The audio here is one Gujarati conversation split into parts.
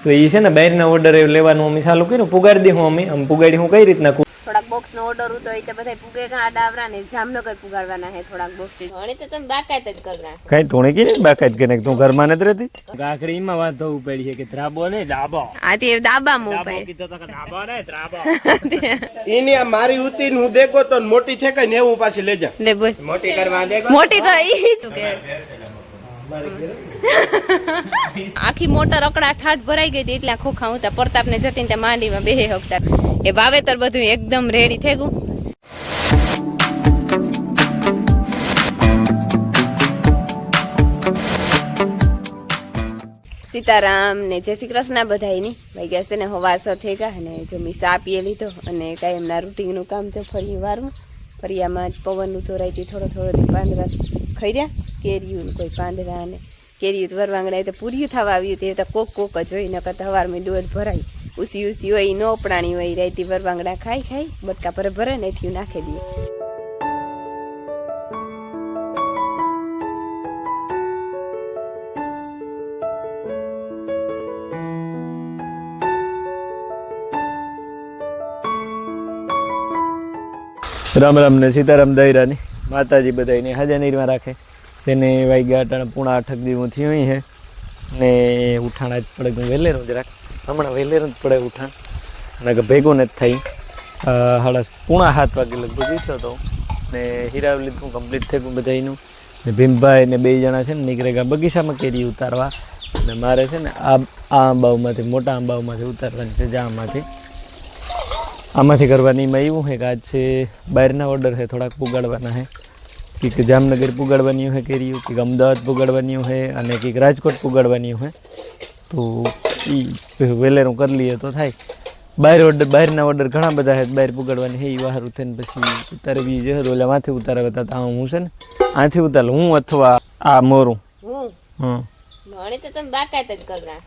તો એ છે ને બહારના ઓર્ડર લેવાનું અમે ચાલુ કર્યું, પુગાડી દે હું અમે પુગાડી હું કઈ રીતના થોડાક બોક્સ નો ઓર્ડર હતો એ તો બધા પુગે કા આડાવરા ને જામનગર પુગાડવાના હે થોડાક બોક્સ થી ઘણી તો તમે બાકાત જ કરના કઈ તોણે કે બાકાત કે તું ઘરમાં નથી રહેતી ગાખડી માં વાત થવું પડી છે કે ધ્રાબો ને દાબો આથી દાબા મો પે કીધો તો કે દાબો ને ધ્રાબો એની આ મારી ઉતી હું દેખો તો મોટી છે કે ને હું પાછી લઈ જા લે બોલ મોટી કરવા દે મોટી કરી તું કે આખી મોટર અકડા ઠાઠ ભરાઈ ગઈ હતી એટલે ખોખા હતા પ્રતાપ ને જતીન તે માંડીમાં બેહે હકતા એ વાવેતર બધું એકદમ રેડી થઈ ગયું. સીતારામ ને જય શ્રી કૃષ્ણ બધાયની ભાઈ ગયા છે ને હવાસો થઈ ગયા ને જો મી સા પીએ લીધો અને કાંઈ એમના રૂટીનનું કામ છે ફરી વારનું ફરિયામાં જ પવનનું તોરાઈથી થોડો પાંદડા ખાઈ રહ્યા કેરીયું કોઈ પાંદડા અને કેરીયું વરવાંગડા તો પૂર્યું થવા આવ્યું તે તો કોક જ હોય નકર તો હવારમાં ડોલ ભરાય ઉસી હોય ન ઓપડાણી હોય રાઈતી વરવાંગડા ખાઈ બટકા પર ભરે ને એઠ્યું નાખી દઈએ. રામ રામ ને સીતારામ દૈરાની માતાજી બધાને હાજર નીરમાં રાખે તેને વાગ્યા અટાણા પૂણા 8 દિવસ થયું હે ને ઉઠાણા જ પડે વહેલેરું જરાક હમણાં વહેલેરું જ પડે ઉઠાણ અને ભેગું નથી થઈ પૂણા 7 વાગે લગભગ ઉઠ્યો હતો ને હીરાવ લીધું કમ્પ્લીટ થઈ ગયું બધાનું ને ભીમભાઈ ને 2 જણા છે ને નીકળે ગયા બગીચામાં કેરી ઉતારવા ને મારે છે ને આ આંબાઓમાંથી મોટા આંબાઓમાંથી ઉતારવાની છે જામમાંથી આમાંથી કરવાની એમાં એવું છે કે આજ છે બહારના ઓર્ડર છે થોડાક પુગાડવાના છે કે જામનગર પુગાડવાની હોય કેરીયું કે અમદાવાદ પુગાડવાની હોય અને કંઈક રાજકોટ પુગાડવાની હોય તો એ વહેલેરું કરી લઈએ તો થાય. બહારના ઓર્ડર ઘણા બધા છે બહાર પુગાડવાની છે એ વારું થઈને પછી ઉતારવી છે ઓલા માથે ઉતારવા હતા હું છે ને આથી ઉતાર હું અથવા આ મોરું હા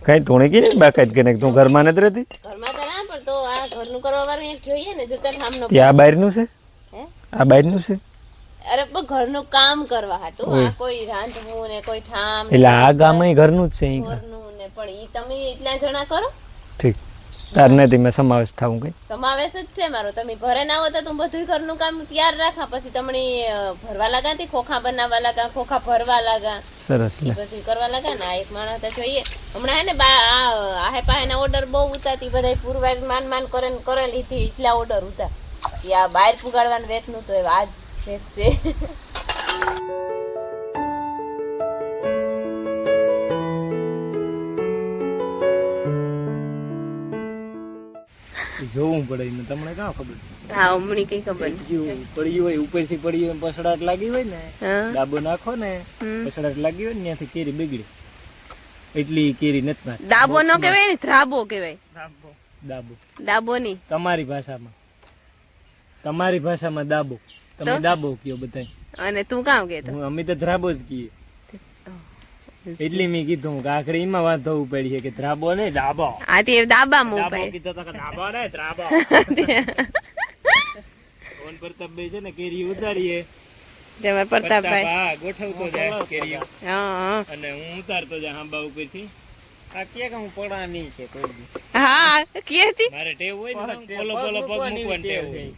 કઈ તોણે કે બાકાત કે તું ઘરમાં નથી રહેતી આ બહારનું છે આ બહારનું છે અરે પણ ઘરનું કામ કરવા હાટું આ કોઈ રાંધવું ને કોઈ ઠામ એટલે આ ગામ ઘરનું જ છે ઘરનું ને પણ ઈ તમે એટલા જણા કરો ઠીક તાર નથી મેં સમાવેશ થાવું કઈ સમાવેશ જ છે મારો તમે ઘરે ના હોતા તો બધું ઘરનું કામ તૈયાર રાખા પછી તમને ભરવા લાગા થી ખોખા બનાવવા લાગા ખોખા ભરવા લાગા સરસ લે બધું કરવા લાગા ને એક માણસ તો જોઈએ હમણાં હે ને આહે પાહેના ઓર્ડર બહુ ઉતાતી બધા પૂરવાર માન કરે લીધી એટલા ઓર્ડર ઉતા કે આ બહાર પુગાડવાનું વેચનું તો આજ વેચશે. જોવું પડે ને તમને કાં ખબર હા હમણી કઈ ખબર પડી હોય ઉપરથી પડી હોય પસડાટ લાગી હોય ને ડાબો નાખો ને પસડાટ લાગી હોય ને ત્યાંથી કેરી બગડે એટલી કેરી નથી દાબો નો કહેવાય ને ધ્રાબો કહેવાય દાબો દાબો ની તમારી ભાષામાં દાબો તમે દાબો કયો બધાય અને તું કામ કહેતો અમે તો ધ્રાબો જ કહીએ એટલી મેં કીધું કે આખરી એમાં વાત થવું પડી છે કે ધ્રાબો ને દાબો આથી દાબા મો પે કીધો તો કે દાબો ને ધ્રાબો ફોન પ્રતાપભાઈ છે ને કેરી ઉતારીએ જમર પ્રતાપભાઈ હા ગોઠવતો જાય કેરી હા અને હું ઉતારતો જાય આંબા ઉપરથી આ કે હું પડાની છે કોઈ હા કેતી મારે ટેવ હોય ને પોલો પગ મૂકવાની ટેવ હોય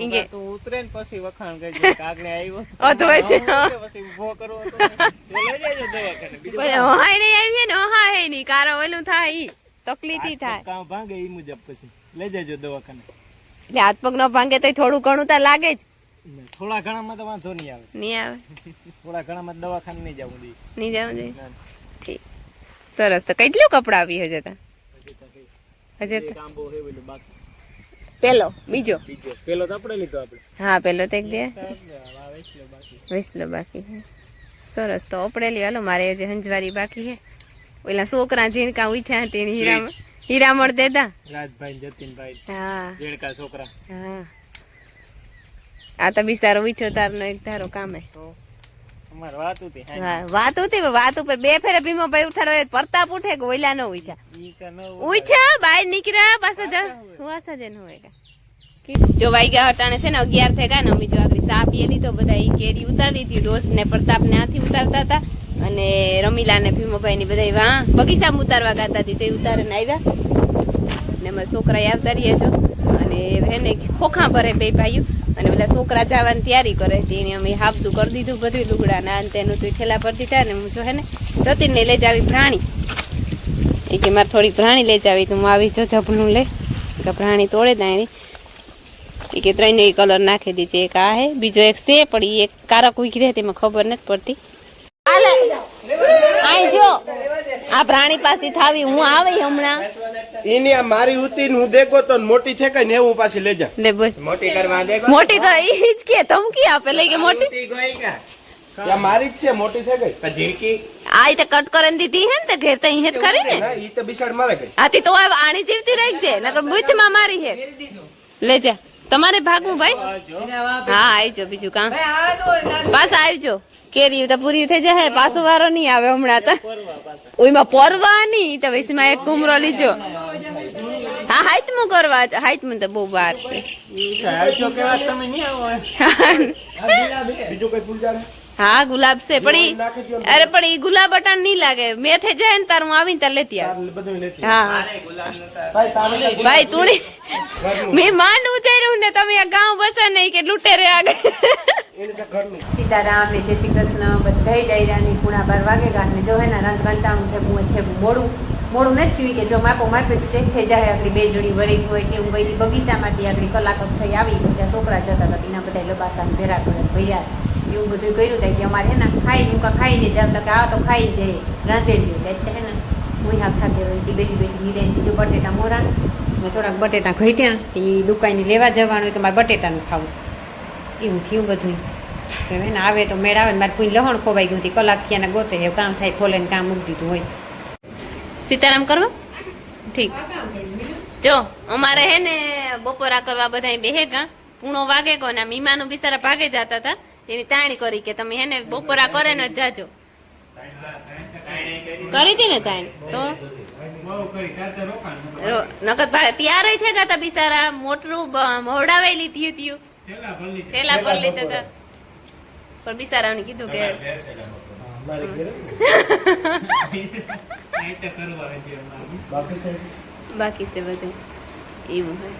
ઇંગે તું ઉતરે ને પછી વખાણ કરજે કાગને આવ્યો ઓતવે છે પછી ઊભો કરવો તો લઈ જજો દવાખાને બીજું હાય ને આવી ને હા હે ની કારો ઓલું થાય ઈ તકલીફી થાય કામ ભાંગે ઈ મુજબ પછી લઈ જજો દવાખાને એટલે હાથ પગ નો ભાંગે તો થોડું ઘણું તો લાગે જ થોડા ઘણામાં તો વાંધો નહીં આવે થોડા ઘણામાં દવાખાને નહીં જવું દે ઠીક સરસ તો કેટલું કપડા આવી હજે તા હજે કાંબો હે બોલો બાકી બીજો પેલો તો આપણે લીધો આપણે હા પેલો તો એક દે વેચલો બાકી સરસ તો ઓપડેલી હાલો મારે જે હંજવારી બાકી છે ઓલા છોકરા ઝીણકા ઉઠ્યા હતી હીરામણ દેતા રાજભાઈ જતીનભાઈ હા ઝીણકા છોકરા હા આ તો બિચારો ઉઠ્યો તારનો એક ધારો કામે વાત ઉપર 2 ફેરે ભીમોભાઈ ઉઠાડો પ્રતાપ ઉઠે કે ઓલા ન ઉઠ્યા બહાર નીકળ્યા પાછા જન હોય જો વાગ્યા હટાણે છે ને 11 થઈ ગયા ને અમે જો આપડી સા પીએ લીધો બધા ઈ કેરી ઉતારી લીધી દોસ્ત ને પ્રતાપ ને આથી ઉતારતા હતા અને રમીલા ને ભીમોભાઈ ની બધા વાહ બગીચામાં ઉતારવા ગાતા હતી તે ઉતારીને આવ્યા ને અમારા છોકરા આવતા રહ્યા છો અને એને ખોખા ભરે બે ભાઈઓ અને પેલા છોકરા જવાની તૈયારી કરે તેને અમે હાફતું કરી દીધું બધું લુગડા ના તેનું તો ઠેલા પર દીધા ને હું જો હે ને જતીને લઈ જાવી પ્રાણી એ કે મારે થોડી પ્રાણી લઈ જાવી તો હું આવી જો જપનું લે કે પ્રાણી તોડે દાણી એ કે ત્રણે કલર નાખી દીધી એક આ હે બીજો એક છે પણ એક કારક ઉગી રહે તેમાં ખબર નથી પડતી આઈ જો આ પ્રાણી પાસે થાવી હું આવી હમણાં એની આ મારી ઉતી હું દેખો તો મોટી છે કઈ ને હું પાછી લઈ જા લે બોલ મોટી કરવા દેખો મોટી કરી ઈ જ કે ધમકી આપે લઈ કે મોટી ત્યાં મારી જ છે મોટી છે કઈ ઝીણકી આ ઈ તો કટ કરીને દીધી હે ને તે ઘેર તો ઈ જ કરી ને ના ઈ તો બિસાડ મારે કઈ આથી તો આણી જીવતી રહી છે નકર બુથમાં મારી હે લે જા તમારે ભાગવું ભાઈ હા આવજો બીજું કામ પાછા આવજો કેરી તો પૂરી થઈ જાય પાછો વારો નહીં આવે હમણાં તો ઓઈમાં પરવાની તો વૈસમાં એક કુમરો લીજો હા હાઈતમાં કરવા હાઈતમાં તો બહુ વાર છે બીજું કઈ ફૂલ જાણે હા ગુલાબ છે પણ ઈ અરે પણ ઈ ગુલાબ અટાણ નહીં લાગે મેં થઈ જાય ને તાર હું આવીને તાર લેતી આવી બધું લેતી હા ભાઈ તારે ભાઈ તુણી મેં માંડ ઉતાર્યું ને તમે આ ગાંવ બસા નહીં કે લૂંટેરે આગળ સીતારામ ને જય શ્રી કૃષ્ણ બધાય ડાયરાની પૂણા 12 વાગે ગાંઠ ને જો હે ને રંત કંટાણું થેગું મોડું નથી થયું કે જો માપો માપે શેક થઈ જાય આપણી બે જોડી વળી હોય કે હું ગઈ બગીચામાંથી આપણી કલાક થઈ આવી પછી આ છોકરા જતા હતા એના બધા લબાસાને ભેરા કરે ભૈયા એવું બધું કર્યું થાય કે અમારે હે ને ખાઈને જાવ કે આ તો ખાઈ જાય રાંધેલી એટલે હે ને હું હાથ ખાતે રહી બેઠી નીરાઈ બીજું બટેટા મોરા ને થોડાક બટેટા ઘટ્યા એ દુકાને લેવા જવાનું હોય કે મારે બટેટાનું ખાવું એવું થયું બધું કે ને આવે તો મેળ આવે ને મારે કોઈ લહણ ખોવાઈ ગયું હતી કલાક થયા ગોતે એવું કામ થાય ખોલે ને કામ મૂકી દીધું હોય સીતારામ કરવા ઠીક જો અમારે હે ને બપોરા કરવા બધા બેહે ગા પૂણો વાગે ગયો ને મીમાનું બિચારા ભાગે જતા હતા એની તાણી કરી કે તમે હે ને બપોરા કરે ને જાજો કરી હતી ને તાણી તો નકર તૈયાર થઈ ગયા હતા બિચારા મોટરું મોડાવેલી થયું થેલા પર લીધા હતા પણ બિચારાને કીધું કે બાકી છે બધું એવું હોય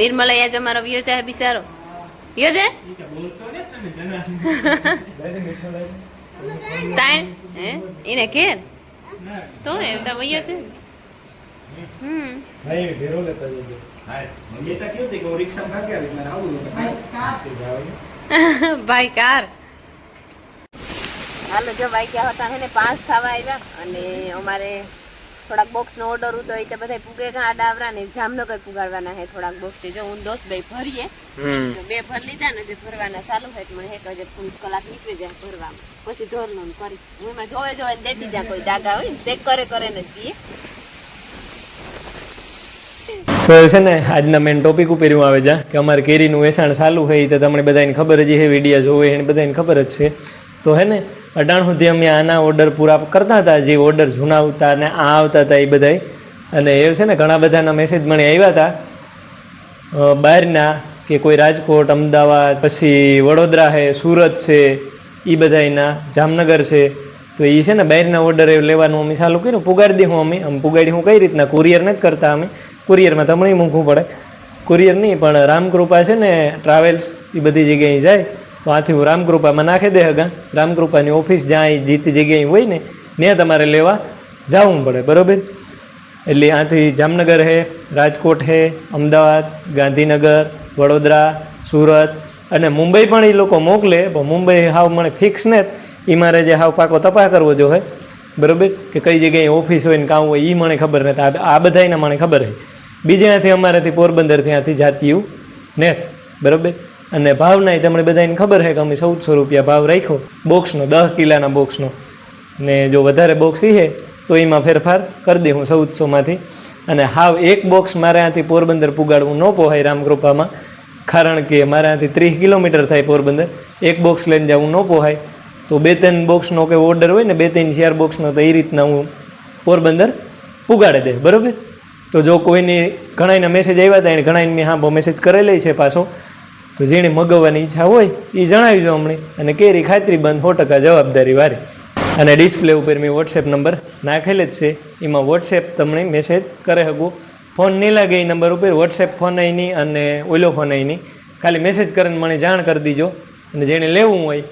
નિર્મલા યાજ અમારો વિયો ચાહે બિચારો વિયો છે તાણ હે એને કેર તો એમ તો વિયો છે ભાઈ ઘેરો લેતા જજો એ તો કેવું કે રિક્ષા ભાગ્યા રે મને આવું ભાઈ કાર હાલો જો ભાઈ ક્યાં હતા હે ને 5 થવા આવ્યા અને અમારે થોડાક બોક્સ નો ઓર્ડર હતો એ તો બધા પૂગે ગા આડાવરા ને જામનગર પુગાડવાના હે થોડાક બોક્સ જો હું 10 ભાઈ ભરીએ બે ભર લીધા ને જે ભરવાના ચાલુ થાય મને હે કે ફૂલ કલાક નીકળી જાય ભરવામાં પછી ઢોરનું કરી હું એમાં જોવે દેતી જા કોઈ દાગા હોય ચેક કરે ને દઈએ તો છે ને આજના મેન ટોપિક ઉપર હું આવે જા કે અમારે કેરીનું વેચાણ ચાલુ હોય તો તમને બધાને ખબર જ છે વિડીયો જોવે એને બધાને ખબર જ છે તો હે ને 18 સુધી અમે આના ઓર્ડર પૂરા કરતા હતા જે ઓર્ડર જૂના આવતા ને આ આવતા હતા એ બધાય અને એ છે ને ઘણા બધાના મેસેજ મને આવ્યા હતા બહારના કે કોઈ રાજકોટ અમદાવાદ પછી વડોદરા છે સુરત છે એ બધાના જામનગર છે તો એ છે ને બહારના ઓર્ડર લેવાનું અમે ચાલુ કર્યું પુગાડી દઉં અમે પુગાડી હું કઈ રીતના કુરિયર નથી કરતા અમે કુરિયરમાં તમને મૂકવું પડે કુરિયર નહીં પણ રામકૃપા છે ને ટ્રાવેલ્સ એ બધી જગ્યાએ જાય તો આથી હું રામકૃપામાં નાખી દે હગા રામકૃપાની ઓફિસ જ્યાં જીતી જગ્યાએ હોય ને ત્યાં તમારે લેવા જવું પડે બરાબર એટલે આથી જામનગર છે રાજકોટ છે અમદાવાદ ગાંધીનગર વડોદરા સુરત અને મુંબઈ પણ એ લોકો મોકલે પણ મુંબઈ હાવ મને ફિક્સ ને એ મારે જે હાવ પાકો તપાસ કરવો જોઈએ બરાબર કે કઈ જગ્યાએ ઓફિસ હોય ને કામ હોય એ મને ખબર નથી આ બધાને મને ખબર છે બીજાથી અમારાથી પોરબંદર ત્યાંથી જાતિયું ને બરાબર અને ભાવના તમને બધાને ખબર છે કે અમે 1400 રૂપિયા ભાવ રાખ્યો બોક્સનો 10 કિલાના બોક્સનો ને જો વધારે બોક્સ છે તો એમાં ફેરફાર કરી દે હું 1400માંથી અને હાવ એક બોક્સ મારે ત્યાંથી પોરબંદર પુગાડવું ન પોહાય રામકૃપામાં કારણ કે મારે ત્યાંથી 30 કિલોમીટર થાય પોરબંદર એક બોક્સ લઈને જવું ન પોહાય તો 2-3 બોક્સનો કે ઓર્ડર હોય ને 2-4 બોક્સનો તો એ રીતના હું પોરબંદર પુગાડી દે બરાબર તો જો કોઈની ઘણાના મેસેજ આવ્યા હતા એને ઘણાને મેં હા મેસેજ કરેલી છે પાછો તો જેને મગાવવાની ઈચ્છા હોય એ જણાવજો અમને અને કેરી ખાતરી બંધ 100% જવાબદારી વાળી અને ડિસ્પ્લે ઉપર મેં વોટ્સએપ નંબર નાખેલ જ છે, એમાં વોટ્સએપ તમને મેસેજ કરી શકું. ફોન નહીં લાગે એ નંબર ઉપર વોટ્સએપ ફોન નહીં અને ઓલો ફોન નહીં, ખાલી મેસેજ કરીને મને જાણ કરી દીજો. અને જેને લેવું હોય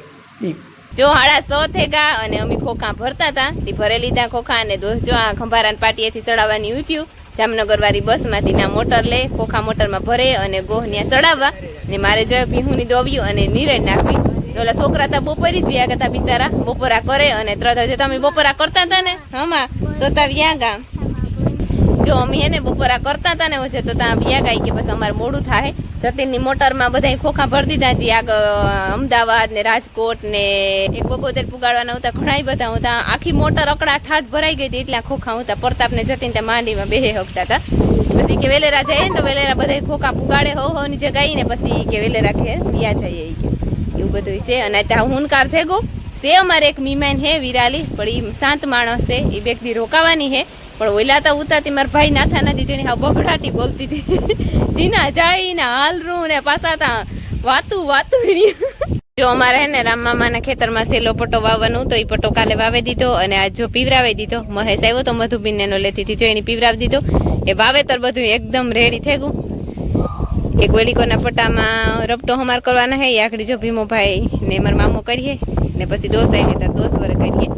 એ જો 1:30 થઈ ગયા અને અમે ખોખા ભરતા હતા, તે ભરે લીધા ખોખા અને જો આ ખંભારાન પાટીએથી ચડાવવાની ઉઠ્યું જામનગર વાળી બસમાંથી ના મોટર લે, ખોખા મોટરમાં ભરે અને ગોહ ત્યાં ચડાવવા. ને મારે જો ભીહુની દોવ્યું અને નીરણ નાખવી. ઓલા છોકરા તા બપોરી જ વ્યા હતા બિચારા, બપોરા કરે અને તરત તમે બપોરા કરતા હતા ને હમા તો તા વ્યા ગા. જો અમે હે ને બપોરા કરતા હતા ને વચ્ચે તો ત્યાં વ્યા ગાઈ કે બસ અમારે મોડું થાય. જતીનની મોટરમાં બધા ખોખા ભરી દીધા છે, આગળ અમદાવાદ ને રાજકોટ ને એક બપોર પુગાડવાના હતા, ઘણા બધા હતા. આખી મોટર અકડા ઠાઠ ભરાઈ ગઈ હતી, એટલા ખોખા હતા. પ્રતાપ ને જતીન ત્યાં માંડીમાં બેહે હકતા હતા. પછી કે વેલેરા જાય ને તો વેલેરા બધા ખોખા પુગાડે હો ની જગાઈ ને પછી કે વેલેરા કે વ્યા જાય એવું બધું છે. અને ત્યાં હુનકાર થઈ ગયો છે. અમારે એક મીમાન હે વિરાલી, પણ એ શાંત માણસ છે, એ વ્યક્તિ રોકાવાની હે. પણ ઓલા તો ઉતારતી મારા ભાઈ નાથા નથી, જેની હા બગડાટી બોલતી હતી. જીના જાય ને હાલરું ને પાછા તા વાતું જો અમારે હે ને રામ મામાના ખેતરમાં સેલો પટો વાવવાનું તો એ પટો કાલે વાવી દીધો અને આજ જો પીવરાવી દીધો. મહેશ આવ્યો તો મધુબીન એનો લેતી હતી, જો એની પીવરાવી દીધો. એ વાવેતર બધું એકદમ રેડી થઈ ગયું. એક વેલીકોના પટ્ટામાં રપટો હમાર કરવાના હે, આખડી જો ભીમોભાઈ ને મારા મામો કરીએ ને પછી દોસ આવી ત્યારે 10 વરે કરીએ.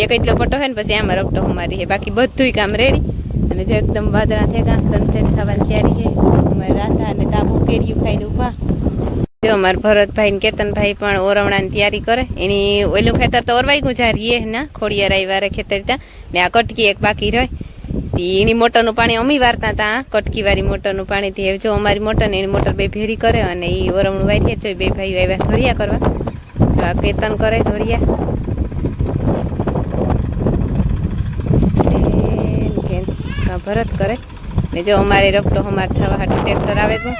એક એટલો પટ્ટો હે ને પછી આમાં રપટો હમારી હે, બાકી બધું કામ રેડી. અને જો એકદમ વાદળા થઈ ગયા, સનસેટ થવાની તૈયારી છે. અમારે રાધા અને તાબુ કેરીયું ખાઈને ઉભા. જો અમારા ભરતભાઈ ને કેતનભાઈ પણ ઓરવણાની તૈયારી કરે. એની ઓલું ખેતર તો ઓરવાઈ ગયું છે રીએ ના ખોડિયા રવિવારે ખેતર ત્યાં ને આ કટકી એક બાકી રહી. એની મોટરનું પાણી અમી વારતા હતા, કટકી વાળી મોટરનું પાણી થી જો અમારી મોટર ને એની મોટર બે ભેરી કરે અને એ ઓરવણું વારીએ. જો બે ભાઈઓ આવ્યા ધોરિયા કરવા. જો આ કેતન કરે ધોરિયા, ભરત કરે ને જો અમારે રપટો અમારે થવા હાટું ટ્રેક્ટર આવે તો